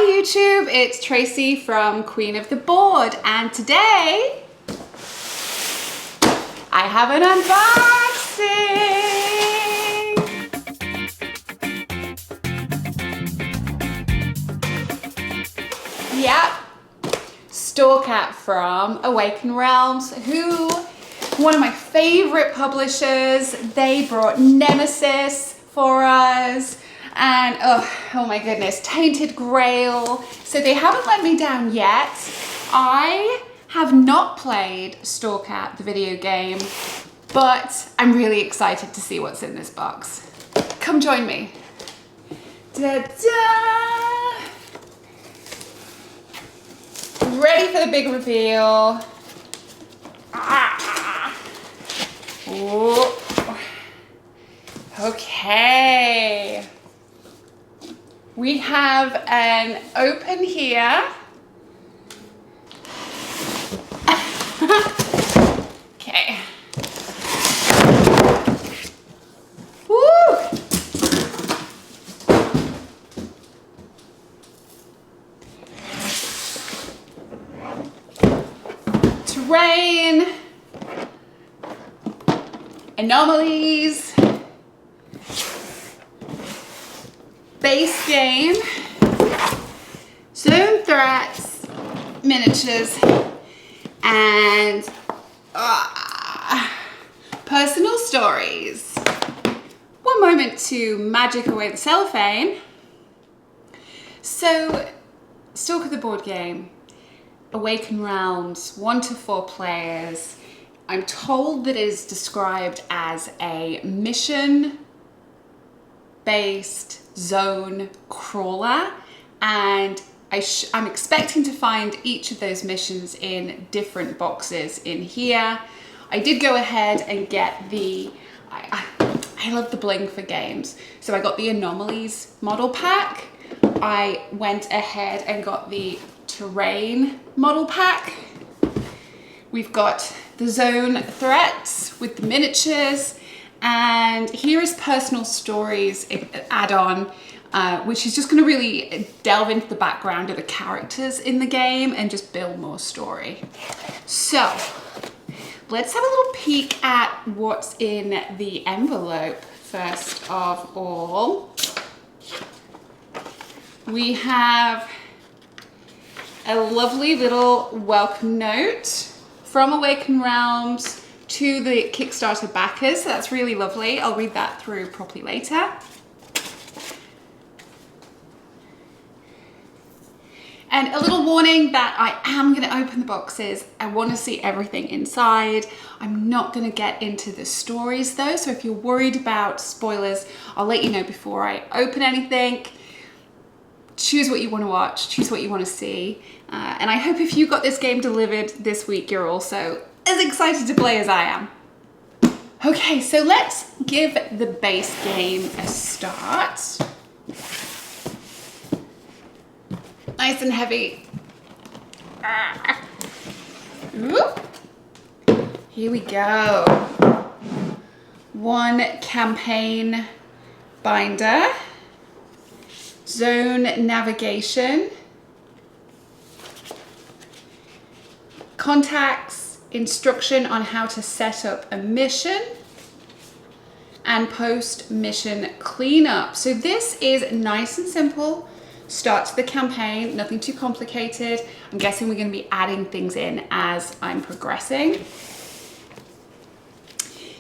YouTube, it's Tracy from Queen of the Board, and today I have an unboxing. Yep, S.T.A.L.K.E.R from Awaken Realms, who one of my favorite publishers. They brought Nemesis for us. And oh my goodness, Tainted Grail. So they haven't let me down yet. I have not played S.T.A.L.K.E.R, the video game, but I'm really excited to see what's in this box. Come join me. Da-da! Ready for the big reveal. Ah. Ooh. Okay. We have an open here. Okay. Woo! Terrain. Anomalies. Base game, zone threats, miniatures, and personal stories. One moment to magic away the cellophane. So, S.T.A.L.K.E.R the board game, Awaken Realms, 1 to 4 players. I'm told that it is described as a mission-based zone crawler, and I'm expecting to find each of those missions in different boxes in here. I did go ahead and get the, I love the bling for games, so I got the Anomalies model pack. I went ahead and got the Terrain model pack. We've got the zone threats with the miniatures, and here is personal stories add-on, which is just going to really delve into the background of the characters in the game and just build more story. So let's have a little peek at what's in the envelope. First of all, we have a lovely little welcome note from Awaken Realms to the Kickstarter backers. So that's really lovely. I'll read that through properly later. And a little warning that I am going to open the boxes. I want to see everything inside. I'm not going to get into the stories though, so if you're worried about spoilers, I'll let you know before I open anything. Choose what you want to watch, choose what you want to see. And I hope if you got this game delivered this week, you're also as excited to play as I am. Okay, so let's give the base game a start. Nice and heavy. Ooh. Here we go. 1 campaign binder. Zone navigation. Contacts, instruction on how to set up a mission, and post-mission cleanup. So this is nice and simple. Start to the campaign, nothing too complicated. I'm guessing we're going to be adding things in as I'm progressing.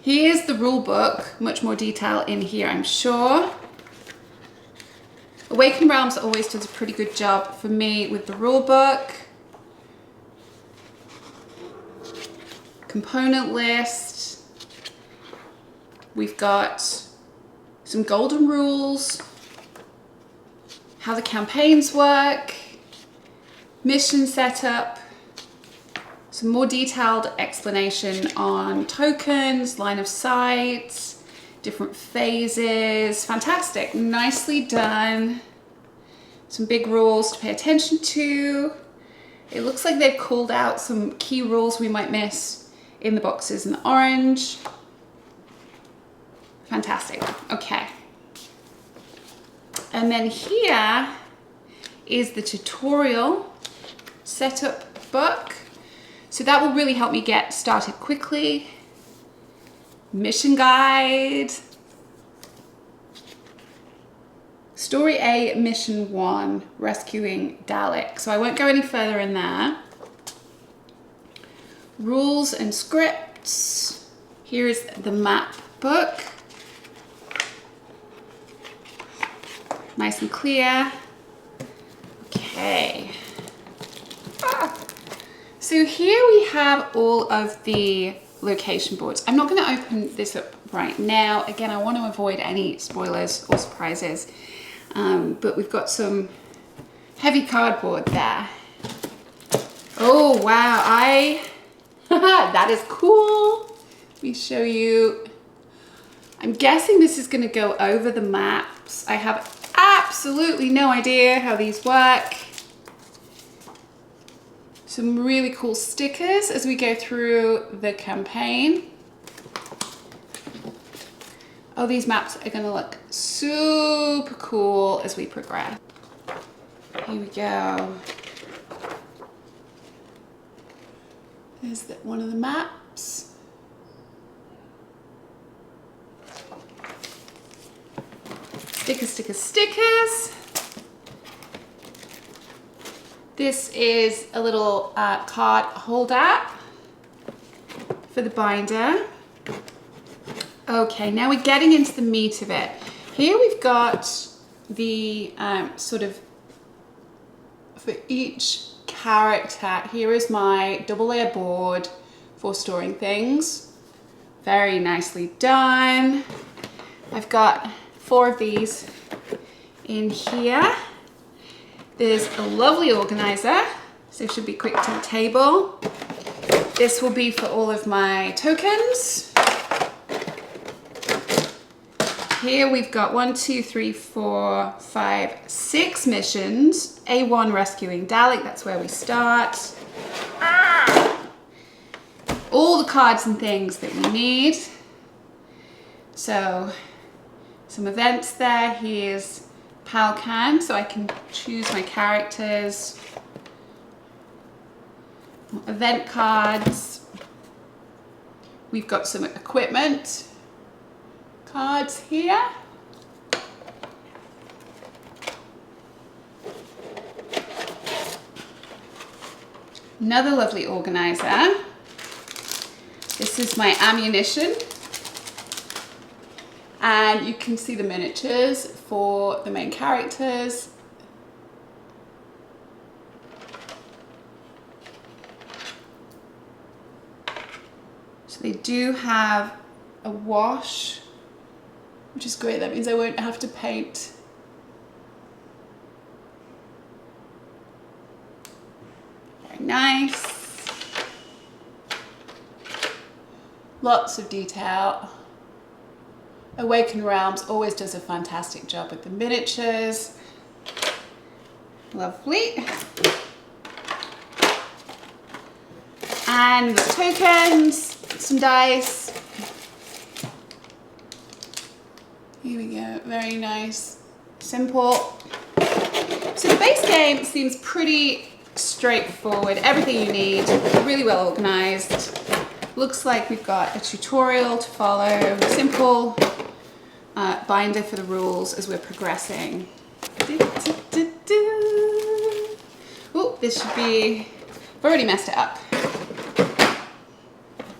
Here's the rule book, much more detail in here, I'm sure. Awaken Realms always does a pretty good job for me with the rule book. Component list. We've got some golden rules, how the campaigns work, mission setup, some more detailed explanation on tokens, line of sight, different phases. Fantastic, nicely done. Some big rules to pay attention to. It looks like they've called out some key rules we might miss in the boxes in the orange. Fantastic, okay. And then here is the tutorial setup book. So that will really help me get started quickly. Mission guide. Story A, Mission 1, Rescuing Dalek. So I won't go any further in there. Rules and scripts. Here is the map book. Nice and clear. Okay. So here we have all of the location boards. I'm not going to open this up right now. Again, I want to avoid any spoilers or surprises. But we've got some heavy cardboard there. Oh, wow. That is cool. Let me show you. I'm guessing this is going to go over the maps. I have absolutely no idea how these work. Some really cool stickers as we go through the campaign. Oh, these maps are going to look super cool as we progress. Here we go. There's one of the maps. Stickers, stickers, stickers. This is a little card holder for the binder. Okay, now we're getting into the meat of it. Here we've got the sort of, for each character, here is my double layer board for storing things. Very nicely done. I've got 4 of these in here. There's a lovely organizer, so it should be quick to the table. This will be for all of my tokens. Here we've got 1, 2, 3, 4, 5, 6 missions. A1, Rescuing Dalek, that's where we start. All the cards and things that we need. So, some events there. Here's S.T.A.L.K.E.R, so I can choose my characters. Event cards. We've got some equipment cards here. Another lovely organizer. This is my ammunition. And you can see the miniatures for the main characters. So they do have a wash, which is great. That means I won't have to paint. Very nice. Lots of detail. Awakened Realms always does a fantastic job with the miniatures. Lovely. And tokens, some dice. Here we go, very nice, simple. So the base game seems pretty straightforward. Everything you need, really well organized. Looks like we've got a tutorial to follow, simple binder for the rules as we're progressing. Oh, this should be, I've already messed it up.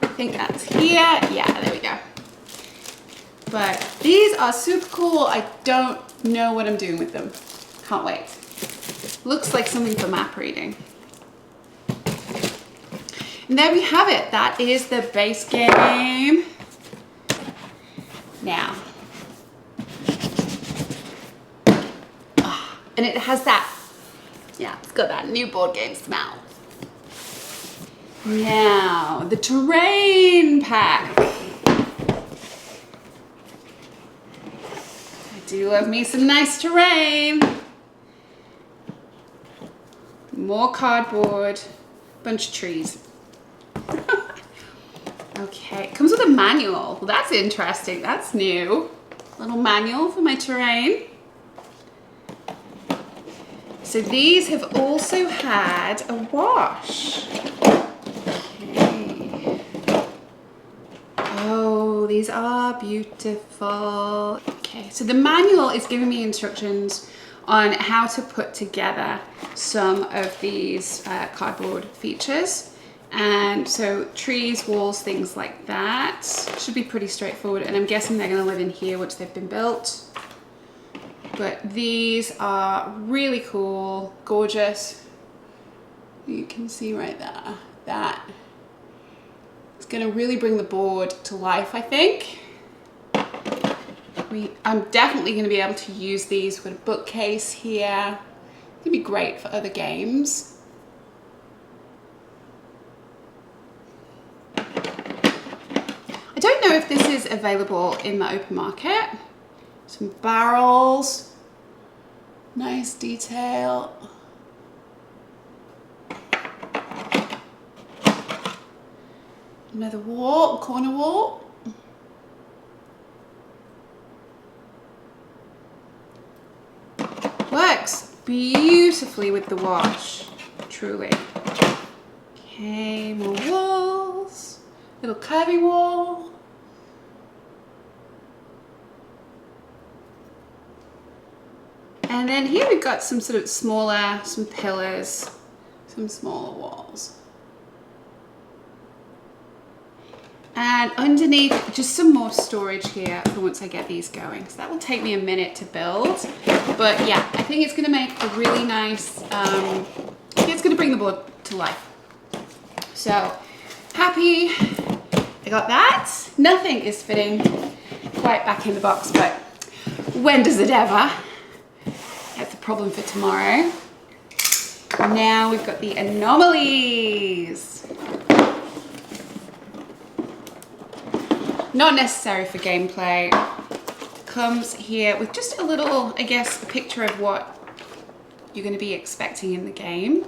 I think that's here. Yeah, there we go. But these are super cool. I don't know what I'm doing with them. Can't wait. Looks like something for map reading. And there we have it. That is the base game. Now. And it has that, yeah, it's got that new board game smell. Now, the terrain pack. I do love me some nice terrain. More cardboard, bunch of trees. Okay, it comes with a manual. Well, that's interesting, that's new. Little manual for my terrain. So these have also had a wash. Okay. Oh, these are beautiful. Okay, so the manual is giving me instructions on how to put together some of these cardboard features. And so trees, walls, things like that should be pretty straightforward. And I'm guessing they're gonna live in here once they've been built. But these are really cool, gorgeous. You can see right there, that is gonna really bring the board to life, I think. I'm definitely gonna be able to use these with a bookcase here. It'd be great for other games. I don't know if this is available in the open market. Some barrels, nice detail. Another wall, corner wall. Works beautifully with the wash, truly. Okay, more walls, little curvy wall. And then here we've got some sort of smaller, some pillars, some smaller walls. And underneath, just some more storage here for once I get these going. So that will take me a minute to build. But yeah, I think it's gonna make a really nice, it's gonna bring the board to life. So happy I got that. Nothing is fitting quite back in the box, but when does it ever? That's a problem for tomorrow. Now we've got the Anomalies. Not necessary for gameplay. Comes here with just a little, I guess, a picture of what you're going to be expecting in the game.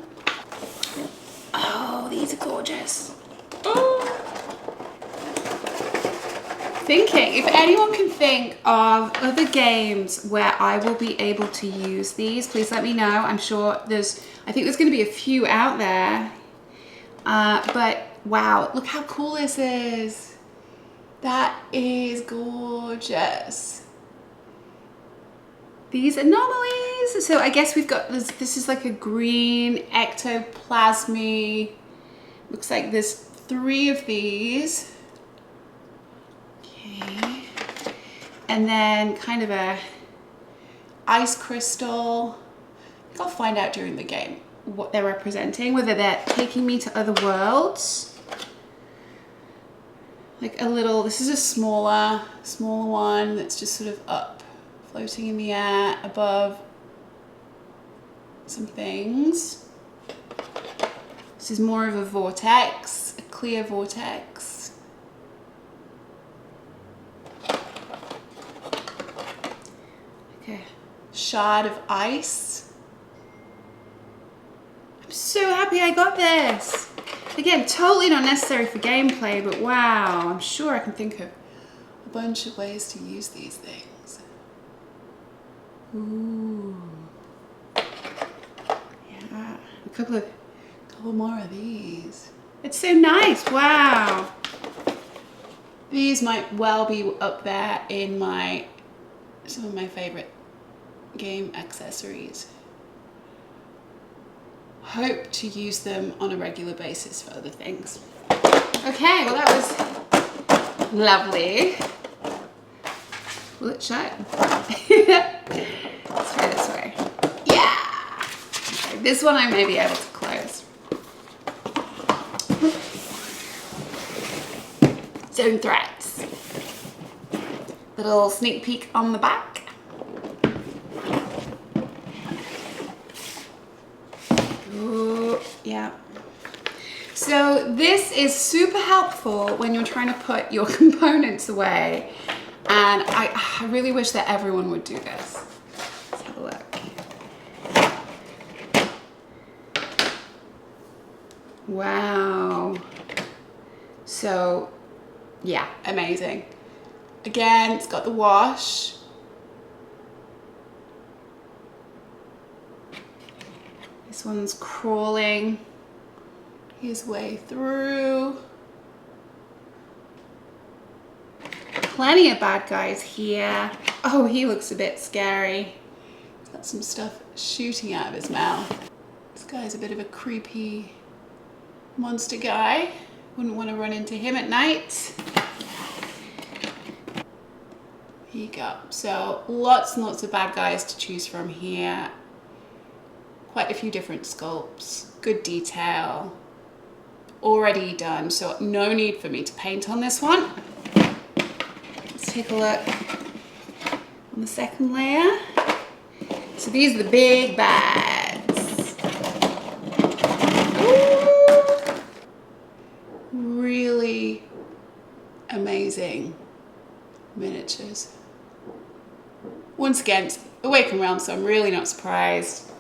Oh, these are gorgeous. Oh. Thinking, if anyone can think of other games where I will be able to use these, please let me know. I'm sure I think there's going to be a few out there. But wow, look how cool this is. That is gorgeous. These Anomalies. So I guess we've got this is like a green ectoplasmy. Looks like there's 3 of these. Okay. And then kind of a ice crystal. I think I'll find out during the game what they're representing, whether they're taking me to other worlds. Like a little, this is a smaller one that's just sort of up, floating in the air above some things. This is more of a vortex, a clear vortex. Like a shard of ice. I'm so happy I got this. Again, totally not necessary for gameplay, but wow, I'm sure I can think of a bunch of ways to use these things. Ooh. Yeah, a couple more of these. It's so nice, wow. These might well be up there in some of my favorite game accessories. Hope to use them on a regular basis for other things. Okay, well that was lovely. Will it shut? Let's try this way. Yeah! Okay, this one I may be able to close. Zone threats. Little sneak peek on the back. Yeah. So this is super helpful when you're trying to put your components away. And I really wish that everyone would do this. Let's have a look. Wow. So yeah, amazing. Again, it's got the wash. This one's crawling his way through. Plenty of bad guys here. Oh, he looks a bit scary. He's got some stuff shooting out of his mouth. This guy's a bit of a creepy monster guy. Wouldn't want to run into him at night. Here you go. So lots and lots of bad guys to choose from here. Quite a few different sculpts. Good detail. Already done, so no need for me to paint on this one. Let's take a look on the second layer. So these are the big bads. Ooh. Really amazing miniatures. Once again, it's Awakened Realm, so I'm really not surprised.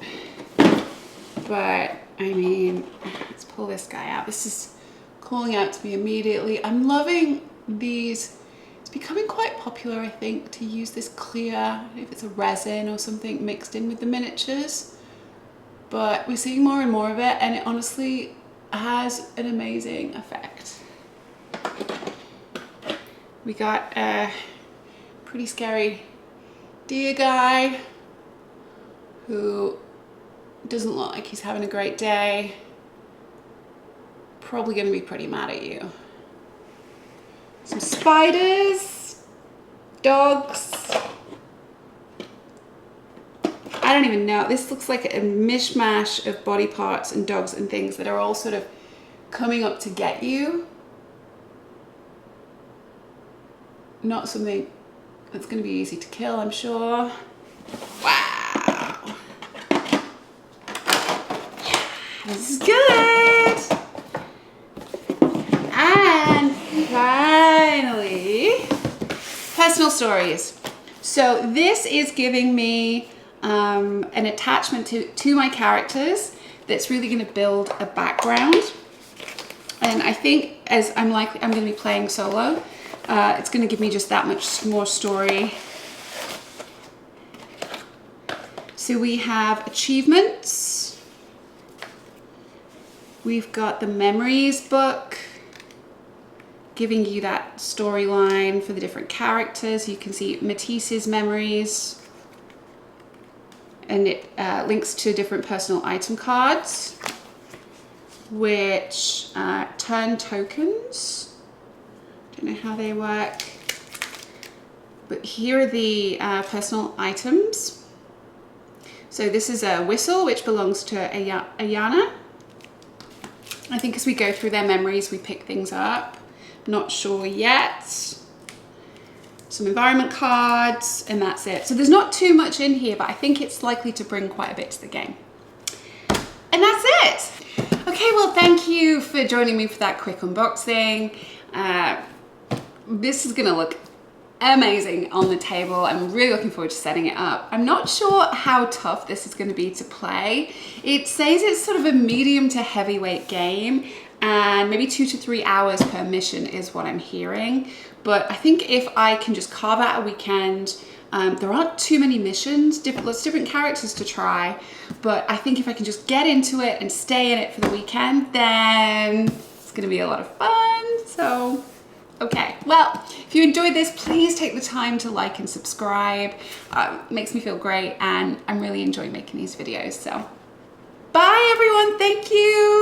But I mean, let's pull this guy out. This is calling out to me immediately. I'm loving these. It's becoming quite popular, I think, to use this clear, I don't know if it's a resin or something mixed in with the miniatures, but we're seeing more and more of it, and it honestly has an amazing effect. We got a pretty scary deer guy who doesn't look like he's having a great day. Probably going to be pretty mad at you. Some spiders, dogs. I don't even know. This looks like a mishmash of body parts and dogs and things that are all sort of coming up to get you. Not something that's going to be easy to kill, I'm sure. Wow. This is good. And finally, personal stories. So this is giving me an attachment to my characters that's really going to build a background. And I think as I'm going to be playing solo, it's going to give me just that much more story. So we have achievements. We've got the memories book, giving you that storyline for the different characters. You can see Matisse's memories, and it links to different personal item cards, which turn tokens. Don't know how they work, but here are the personal items. So this is a whistle, which belongs to Ayana. I think as we go through their memories, we pick things up. Not sure yet. Some environment cards, and that's it. So there's not too much in here, but I think it's likely to bring quite a bit to the game. And that's it. Okay, well, thank you for joining me for that quick unboxing. This is gonna look amazing on the table. I'm really looking forward to setting it up. I'm not sure how tough this is going to be to play. It says it's sort of a medium to heavyweight game, and maybe 2 to 3 hours per mission is what I'm hearing. But I think if I can just carve out a weekend, there aren't too many missions, lots of different characters to try, but I think if I can just get into it and stay in it for the weekend, then it's going to be a lot of fun. So okay, well, if you enjoyed this, please take the time to like and subscribe. It makes me feel great, and I'm really enjoying making these videos. So bye everyone, thank you.